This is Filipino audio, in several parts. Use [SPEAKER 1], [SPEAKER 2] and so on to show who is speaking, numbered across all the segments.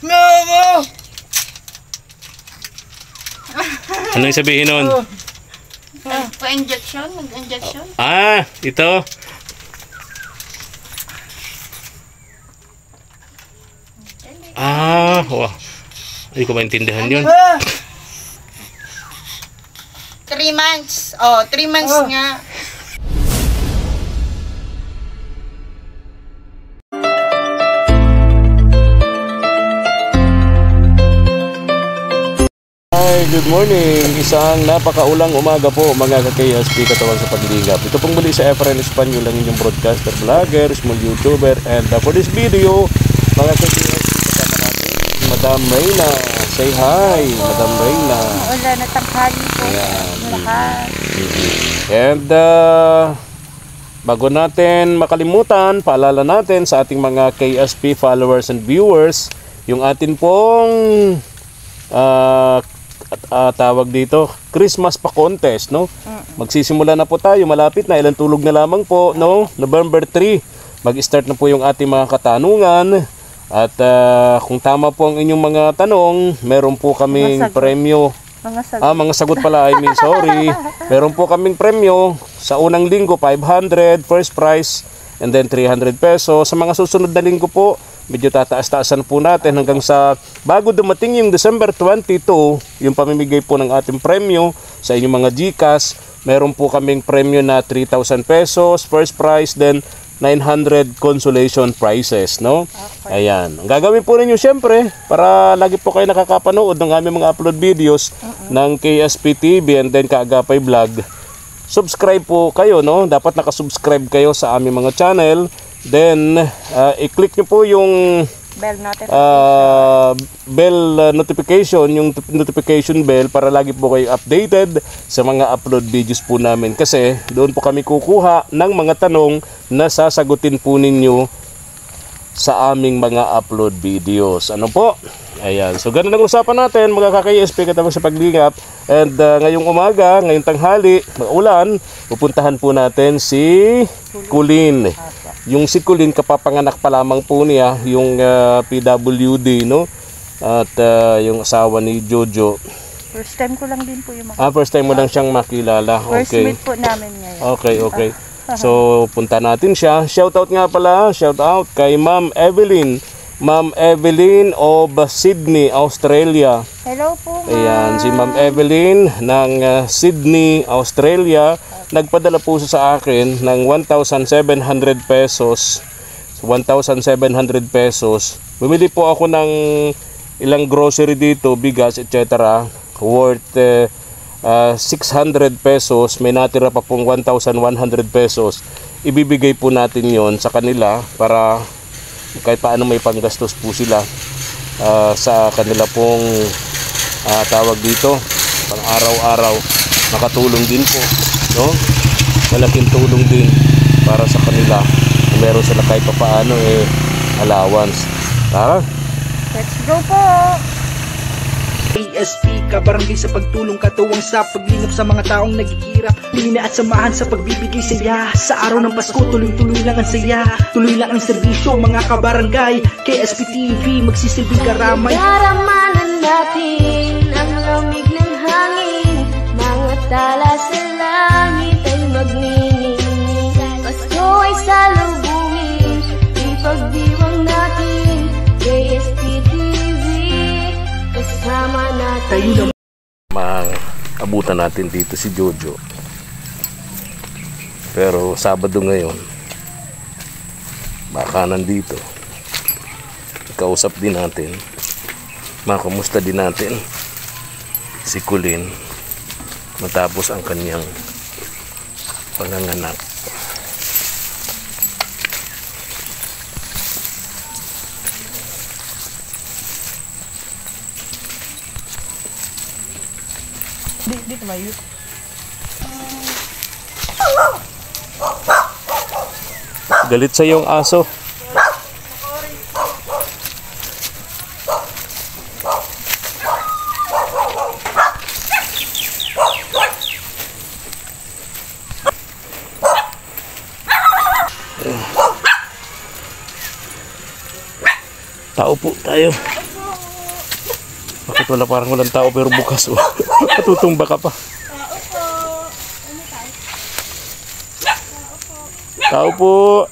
[SPEAKER 1] Mama!
[SPEAKER 2] Ano yung sabihin nun?
[SPEAKER 3] Pa-injection? Mag-injection?
[SPEAKER 2] Ah, ito. Ah, wow. Hindi ko maintindihan yun.
[SPEAKER 3] 3 months. Oh, 3 months nga.
[SPEAKER 2] Hi, good morning. Isang napakaulang umaga po mga ka-KSP katawan sa paglingap. Ito pong muli sa Efren Espanyol, ang inyong broadcaster, vlogger, small YouTuber. And for this video, mga ka-KSP, kasama natin Madam Reyna. Say hi, Madam Reyna.
[SPEAKER 3] Wala na tanghali po. Lahat.
[SPEAKER 2] And bago natin makalimutan, paalala natin sa ating mga KSP followers and viewers, yung atin pong tawag dito, Christmas pa contest, no? Magsisimula na po tayo, malapit na, ilang tulog na lamang po, no? November 3, mag-start na po yung ating mga katanungan. At kung tama po ang inyong mga tanong, meron po kaming premyo. Mga sagot pala, I mean, sorry. Meron po kaming premyo sa unang linggo, 500, first prize, and then 300 pesos. Sa mga susunod na linggo po, medyo tataas-taasan po natin hanggang sa bago dumating yung December 22, yung pamimigay po ng ating premyo sa inyong mga GCash. Meron po kaming premyo na 3,000 pesos, first prize, then 900 consolation prizes, no? Okay. Ayan. Ang gagawin po ninyo syempre, para lagi po kayo nakakapanood ng aming mga upload videos ng KSP TV and then Kaagapay Vlog. Subscribe po kayo, no? Dapat nakasubscribe kayo sa aming mga channel. Then, i-click nyo po yung notification, yung notification bell para lagi po kayo updated sa mga upload videos po namin. Kasi doon po kami kukuha ng mga tanong na sasagutin po ninyo sa aming mga upload videos. Ano po? Ayan. So, ganun ang usapan natin, mga ka-KSP katawag sa paglingap. And ngayong umaga, ngayong tanghali, maulan, pupuntahan po natin si Kulin. Yung si Kulin, kapapanganak pa lamang po niya, yung PWD, no? At yung asawa ni Jojo.
[SPEAKER 3] First time ko lang din po yung
[SPEAKER 2] first time mo lang siyang makilala.
[SPEAKER 3] First meet po namin ngayon.
[SPEAKER 2] Okay. So, punta natin siya. Shoutout nga pala, shoutout kay Ma'am Evelyn. Ma'am Evelyn of Sydney, Australia.
[SPEAKER 3] Hello po, Ma'am.
[SPEAKER 2] Ayan, si Ma'am Evelyn ng Sydney, Australia. Nagpadala po siya sa akin ng 1,700 pesos. 1,700 pesos. Bumili po ako ng ilang grocery dito, bigas, etc. Worth 600 pesos. May natira pa pong 1,100 pesos. Ibibigay po natin yon sa kanila para kahit paano may panggastos po sila sa kanila pong tawag dito, pang araw-araw. Nakatulong din po, no? Malaking tulong din para sa kanila. Meron sila kahit paano allowance. Tara,
[SPEAKER 3] let's go po.
[SPEAKER 1] KSP, kabarangay sa pagtulong, katuwang sa paglingap sa mga taong nagkikirap, lina at samahan sa pagbibigay saya. Sa araw ng Pasko, tuloy-tuloy lang ang saya, tuloy lang ang serbisyo, mga kabarangay. KSP TV, magsisilbing karamay.
[SPEAKER 4] Daramanan natin ang lamig ng hangin, mga tala sa langit ay magniningning. Pasko ay salubungin, ipagdiwang natin. KSP TV, kasama natin.
[SPEAKER 2] maabutan natin dito si Jojo. Pero Sabado ngayon, baka nandito. Ikausap din natin, makamusta din natin si Kulin matapos ang kanyang panganganak.
[SPEAKER 3] Dito ba yun?
[SPEAKER 2] Galit sa yung aso. Tao po tayo. Bakit wala parang walang tao pero bukas oh. Matutumba ka pa. Tao po.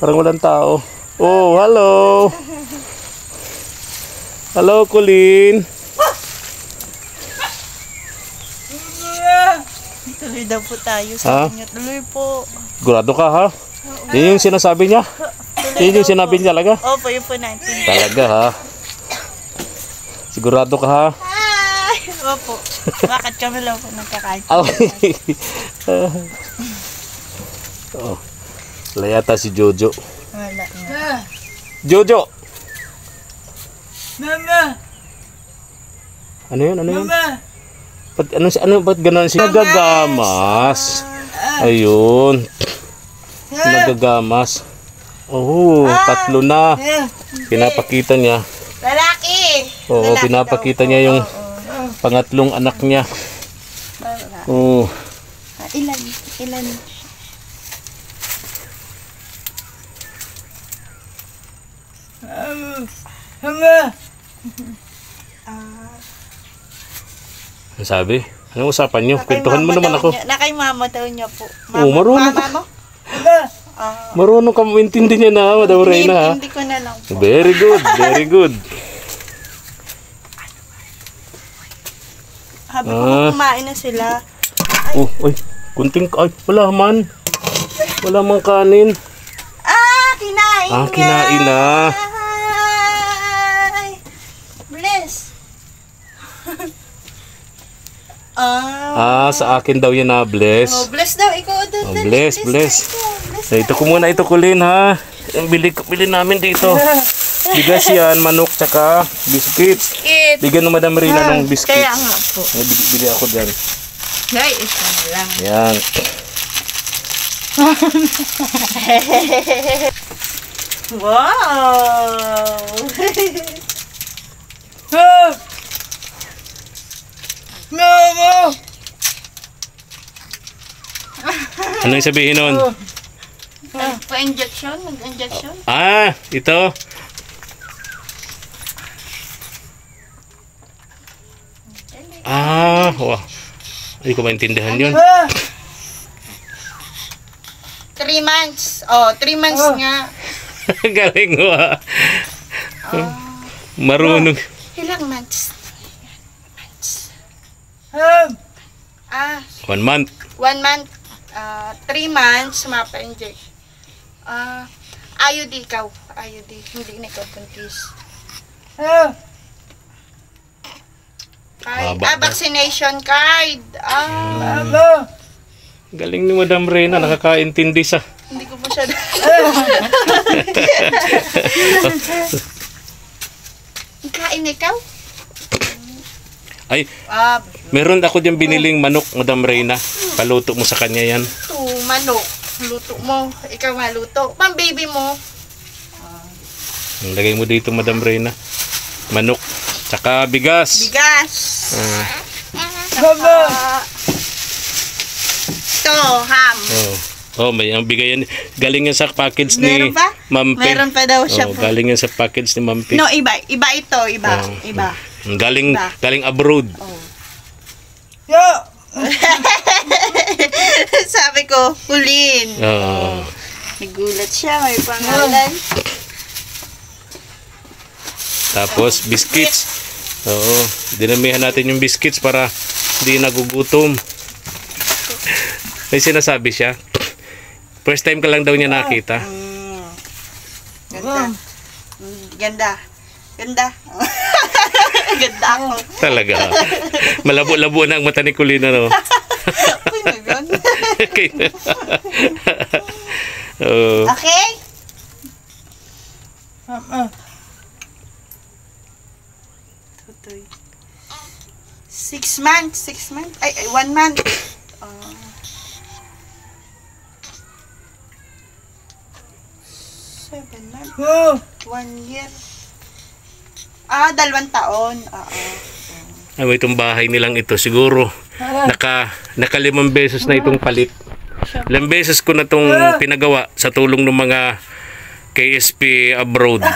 [SPEAKER 2] Parang walang tao. Oh, hello. Hello, Colleen.
[SPEAKER 3] Tuloy daw po tayo. Sabi niya, tuloy po.
[SPEAKER 2] Sigurado ka ha? Yun yung sinasabi niya? Yun yung sinabi niya talaga?
[SPEAKER 3] Opo, yun po natin.
[SPEAKER 2] Talaga ha? Sigurado ka ha?
[SPEAKER 3] Ay! Opo. Bakit kami lang po nagkakain?
[SPEAKER 2] Okay. Oh. Wala yata si Jojo.
[SPEAKER 3] Wala na.
[SPEAKER 2] Jojo!
[SPEAKER 3] Mama!
[SPEAKER 2] Ano yun? Ano yun?
[SPEAKER 3] Mama!
[SPEAKER 2] Ba't ganun siya? Nagagamas. Ayun. Nagagamas. Oh, 3 na. Pinapakita niya.
[SPEAKER 3] Lalaki!
[SPEAKER 2] Oo,
[SPEAKER 3] Lalaki
[SPEAKER 2] pinapakita
[SPEAKER 3] daw.
[SPEAKER 2] niya yung
[SPEAKER 3] Oo.
[SPEAKER 2] pangatlong anak niya. Oh.
[SPEAKER 3] Ilan? Ilan? Mama!
[SPEAKER 2] Ano sabi? Anong usapan niyo? Kwentuhan mo naman ako.
[SPEAKER 3] Nakay mama daw niya po.
[SPEAKER 2] Oo, marunong
[SPEAKER 3] Mama
[SPEAKER 2] ka.
[SPEAKER 3] mo?
[SPEAKER 2] Marunong ka maintindihan niya na, Madam Reyna ha?
[SPEAKER 3] Hindi ko na lang po.
[SPEAKER 2] Very good, very good.
[SPEAKER 3] Habi ko kumain na sila.
[SPEAKER 2] Oh, ay, kunting, ay, wala man. Wala mang kanin.
[SPEAKER 3] Kinain
[SPEAKER 2] Ah, kinain na.
[SPEAKER 3] Ay, bless.
[SPEAKER 2] Sa akin daw yan na bless.
[SPEAKER 3] Oh, bless daw. Ikaw doon.
[SPEAKER 2] Oh, bless, bless. Ito ko muna, ito Colleen ha. Bili namin dito. Bigas yan, manok, tsaka biscuits. Bigyan ng Madam Reyna ng biscuits.
[SPEAKER 3] Kaya nga po.
[SPEAKER 2] Bili ako dyan.
[SPEAKER 3] Guys, isa na lang.
[SPEAKER 2] Yan.
[SPEAKER 3] Wow! Mama!
[SPEAKER 2] Anong sabihin nun?
[SPEAKER 3] Pa-injection? Mag-injection?
[SPEAKER 2] Ito. Wow. Hindi ko maintindihan yun.
[SPEAKER 3] 3 months. Oh, 3 months nga.
[SPEAKER 2] Galing mo ha. Marunong.
[SPEAKER 3] Ilang months?
[SPEAKER 2] 1 month.
[SPEAKER 3] 1 month. 3 months, mapa-inject. IUD ikaw. IUD. Hindi na ikaw buntis. Vaccination card.
[SPEAKER 2] Galing ni Madam Reyna, nakakaintindi sa.
[SPEAKER 3] Hindi ko pa siya kain ikaw?
[SPEAKER 2] Ay, meron ako dyan biniling manok, Madam Reyna. Paluto mo sa kanya yan.
[SPEAKER 3] Manok. Luto mo. Ikaw maluto. Pang baby mo.
[SPEAKER 2] Lagay mo dito, Madam Reyna. Manok. Tsaka bigas.
[SPEAKER 3] Bigas. Ito, ham.
[SPEAKER 2] May ang bigay yan. Galing yan sa package ni
[SPEAKER 3] Meron pa?
[SPEAKER 2] Mampi.
[SPEAKER 3] Meron pa daw siya po.
[SPEAKER 2] Galing yan sa package ni Mampi.
[SPEAKER 3] No, iba. Iba ito. Iba. Iba.
[SPEAKER 2] Galing abroad.
[SPEAKER 3] Sabi ko, Colleen. Nagulat siya. May pangalan.
[SPEAKER 2] Tapos biscuits. Dinamihan natin yung biscuits para hindi nagugutom. May sinasabi siya. First time ka lang daw niya nakita.
[SPEAKER 3] Ganda. Ganda. Ganda. Ganda ako.
[SPEAKER 2] Talaga. Malabo-labo na ang mata ni Colleen, no? Okay.
[SPEAKER 3] Okay? Tutoy. 6 months. 6 months? Ay, 1 month. 7 months. 1 year. 2 taon.
[SPEAKER 2] Ay, itong bahay nilang ito siguro naka 5 beses na itong palit. 5 beses ko na itong pinagawa sa tulong ng mga KSP abroad.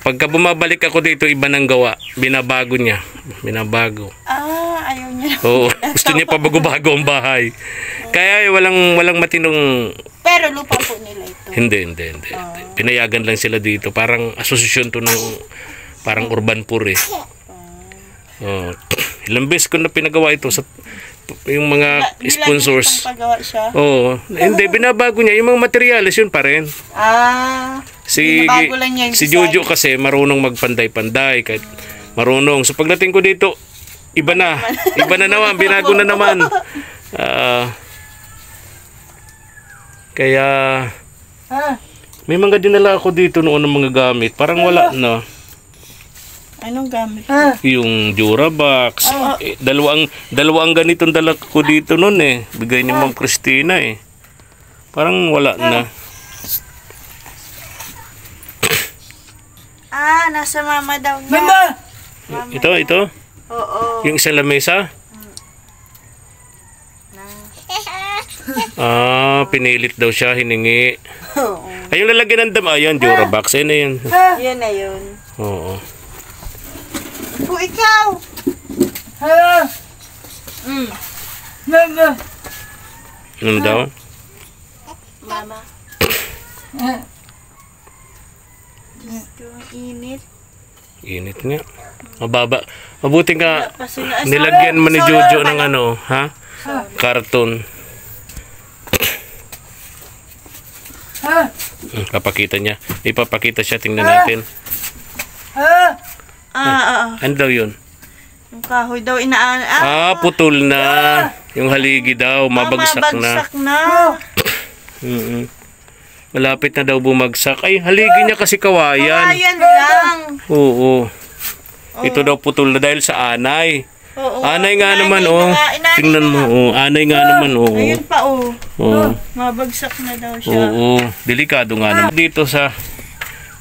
[SPEAKER 2] 5 Pagka bumabalik ako dito, iba nang gawa. Binabago niya. Binabago.
[SPEAKER 3] Ayaw niya.
[SPEAKER 2] Oo, gusto niya pa bago-bago ang bahay. Kaya walang matinong...
[SPEAKER 3] Pero lupa po nila ito.
[SPEAKER 2] Hindi. Pinayagan lang sila dito. Parang asosasyon to ng... Parang urban poor eh. Ilang beses ko na pinagawa ito sa... Yung mga sponsors.
[SPEAKER 3] Pagawa siya.
[SPEAKER 2] Oo. Hindi, binabago niya. Yung mga materials, yun pa rin.
[SPEAKER 3] Binabago lang niya yung
[SPEAKER 2] si
[SPEAKER 3] design.
[SPEAKER 2] Jojo kasi marunong magpanday-panday. Kahit marunong. So pagdating ko dito, iba na. Iba na naman. Binago na naman. Kaya may mga dinala ako dito noon ng mga gamit. Parang wala na.
[SPEAKER 3] Anong gamit?
[SPEAKER 2] Yung Durabox. Dalawang ganitong dala ko dito noon eh. Bigay ni Ma'am Christina eh. Parang wala na.
[SPEAKER 3] Nasa mama daw niya.
[SPEAKER 2] Ito.
[SPEAKER 3] Oo.
[SPEAKER 2] Yung isang lamesa. Pinilit daw siya, hiningi. Ay, yung lalagyan ng dama. Ayan, Durabox. Ayun na yun.
[SPEAKER 3] Yan na yun.
[SPEAKER 2] Oo.
[SPEAKER 3] Ikaw!
[SPEAKER 2] Ano daw?
[SPEAKER 3] Mama. Init.
[SPEAKER 2] Init nga. Mababa. Mabuti nga nilagyan mo ni Jojo ng ano, ha? Karton. Papakita niya. Ipapakita siya. Tingnan natin. Ano daw yun?
[SPEAKER 3] Yung kahoy daw inaan.
[SPEAKER 2] Putol na. Yung haligi daw. Mabagsak na.
[SPEAKER 3] Mabagsak na.
[SPEAKER 2] Malapit na daw bumagsak. Ay, haligi niya kasi kawayan.
[SPEAKER 3] Kawayan lang.
[SPEAKER 2] Oo. Ito daw putol na dahil sa anay.
[SPEAKER 3] Oo.
[SPEAKER 2] Anay nga naman,
[SPEAKER 3] Inanay
[SPEAKER 2] Tingnan mo, Anay nga naman,
[SPEAKER 3] Ayun pa,
[SPEAKER 2] Oo.
[SPEAKER 3] Mabagsak na daw siya.
[SPEAKER 2] Oo. Delikado nga naman. Dito sa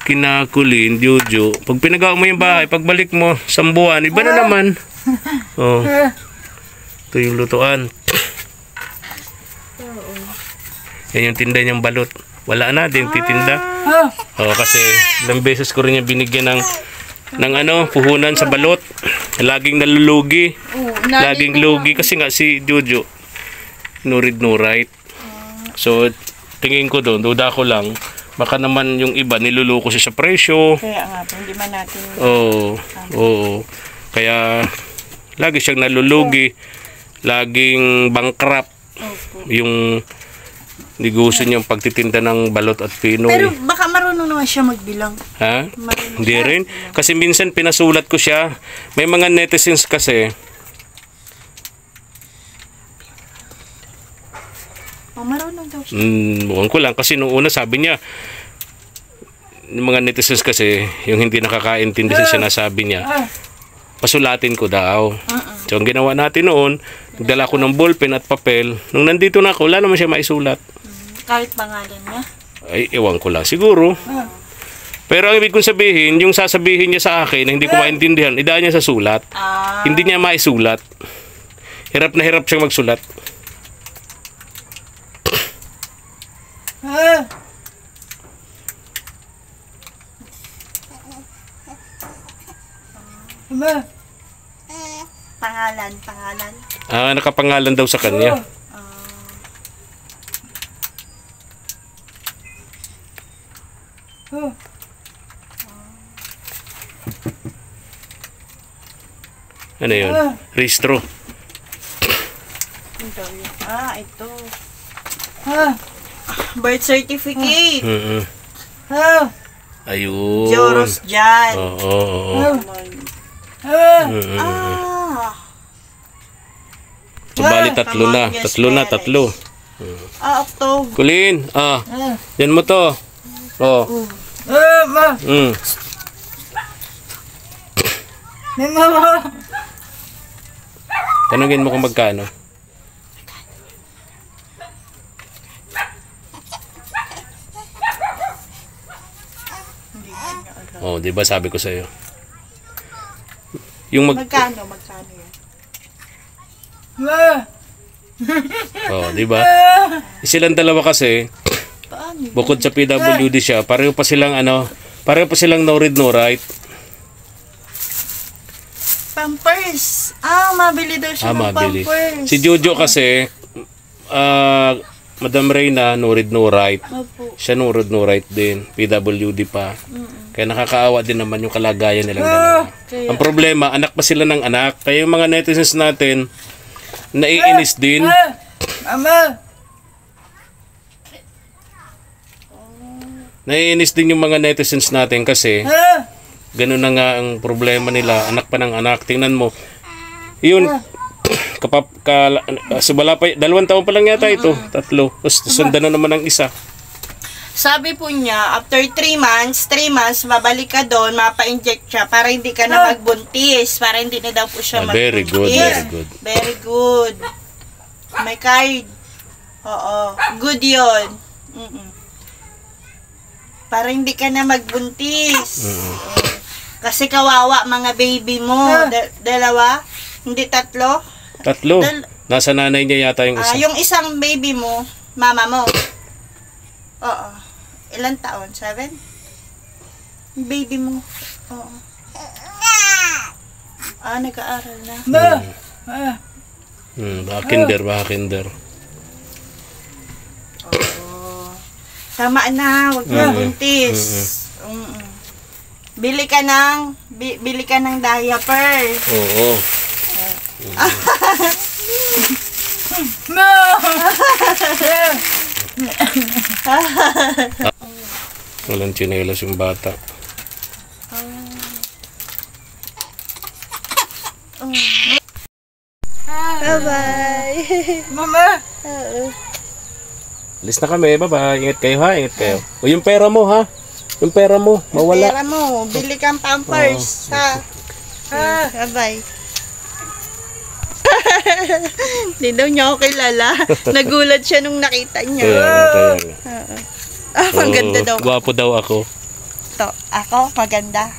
[SPEAKER 2] Kinakulin, Jojo, pag pinagawa mo yung bahay, pagbalik mo, sambuan, iba na naman. Ito yung lutuan. Yan yung tinda niyang balot. Wala na, din titinda. Kasi ilang beses ko rin yung binigyan ng puhunan sa balot. Laging nalulugi. Laging lugi kasi nga si Jojo no read no write. So tingin ko doon, duda ko lang, baka naman yung iba niluluko siya sa presyo.
[SPEAKER 3] Kaya nga, hindi man natin.
[SPEAKER 2] Oo. Kaya lagi siyang nalulugi. Laging bankrupt. Yung negosyo niyang pagtitinda ng balot at pinoy.
[SPEAKER 3] Pero baka marunong naman siya magbilang.
[SPEAKER 2] Ha?
[SPEAKER 3] Marunong
[SPEAKER 2] Hindi
[SPEAKER 3] siya.
[SPEAKER 2] rin. Kasi minsan pinasulat ko siya. May mga netizens kasi.
[SPEAKER 3] Marunong daw siya.
[SPEAKER 2] Mukhang ko lang. Kasi nung una sabi niya, yung mga netizens kasi, yung hindi nakakaintindi sa sinasabi niya, pasulatin ko daw. So ang ginawa natin noon, nagdala ko ng ballpen at papel. Nung nandito na ako, wala naman siya maisulat.
[SPEAKER 3] Kahit pangalan niya.
[SPEAKER 2] Ay, ewan ko lang. Siguro. Pero ang ibig kong sabihin, yung sasabihin niya sa akin na hindi ko maintindihan, idaan niya sa sulat. Hindi niya maisulat. Hirap na hirap siyang magsulat.
[SPEAKER 3] Pangalan.
[SPEAKER 2] Nakapangalan daw sa kanya. Ano yun? Registro.
[SPEAKER 3] Ito. Birth certificate.
[SPEAKER 2] Ayun.
[SPEAKER 3] Joros dyan.
[SPEAKER 2] Oo. So, bali tatlo na. Tatlo.
[SPEAKER 3] October.
[SPEAKER 2] Kulin. Yan mo to. Tanungin mo kung magkano. Di ba sabi ko sa'yo? Yung
[SPEAKER 3] Magkano yan?
[SPEAKER 2] di ba? Silang dalawa kasi,
[SPEAKER 3] Paano?
[SPEAKER 2] bukod sa PWD siya, pareho pa silang Pareho po silang no read, no write.
[SPEAKER 3] Pampers. Mabili daw siya ng
[SPEAKER 2] Mabili.
[SPEAKER 3] pampers.
[SPEAKER 2] Si Jojo kasi, Madam Reyna, no read, no write.
[SPEAKER 3] Opo.
[SPEAKER 2] Siya no read, no write din. PWD pa. Kaya nakakaawa din naman yung kalagayan nilang dalawa.
[SPEAKER 3] Kaya-
[SPEAKER 2] Ang problema, anak pa sila ng anak. Kaya yung mga netizens natin, naiinis din.
[SPEAKER 3] Mama.
[SPEAKER 2] Naiinis din yung mga netizens natin kasi ganun na nga ang problema nila. Anak pa ng anak. Tingnan mo. Yun. Wala pa, 2 taon pa lang yata ito. 3. Tapos sundan na naman ang isa.
[SPEAKER 3] Sabi po niya, after 3 months, babalik ka doon, mapa-inject siya para hindi ka na magbuntis. Para hindi na daw po siya magbuntis.
[SPEAKER 2] Very good, very good.
[SPEAKER 3] Very good. May card. Oo. Good yun. Para hindi ka na magbuntis. Kasi kawawa mga baby mo. Dalawa? Hindi 3?
[SPEAKER 2] 3. Nasa nanay niya yata yung isa.
[SPEAKER 3] Yung isang baby mo, mama mo. Oo. Ilan taon? 7? Yung baby mo. Oo. Nag-aaral na.
[SPEAKER 2] Baka kinder.
[SPEAKER 3] Tama na, huwag na buntis. Bili ka ng diaper.
[SPEAKER 2] Oo. Walang tsinelas yung bata.
[SPEAKER 3] Bye-bye. Mama.
[SPEAKER 2] Alis na kami. Bye-bye. Ingat kayo ha. Ingat kayo. O yung pera mo ha. Yung pera mo. Mawala.
[SPEAKER 3] Pera mo, bili kang pampers. Ha? Bye-bye. Hindi daw niya ako kilala. Nagulat siya nung nakita niya.
[SPEAKER 2] Kaya.
[SPEAKER 3] Maganda daw.
[SPEAKER 2] Gwapo daw ako.
[SPEAKER 3] Ako? Maganda.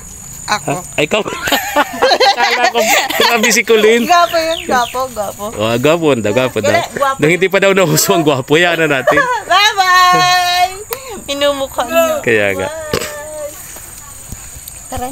[SPEAKER 3] Ako.
[SPEAKER 2] Ay, ikaw. Kala ko, grabe si Colleen.
[SPEAKER 3] Gwapo yun. Gwapo.
[SPEAKER 2] Gwapo daw.
[SPEAKER 3] Gwapo.
[SPEAKER 2] Nang hindi pa daw nahuso ang gwapo, yan na natin.
[SPEAKER 3] Bye-bye! Minumukha niyo.
[SPEAKER 2] Kaya nga.
[SPEAKER 3] Tara.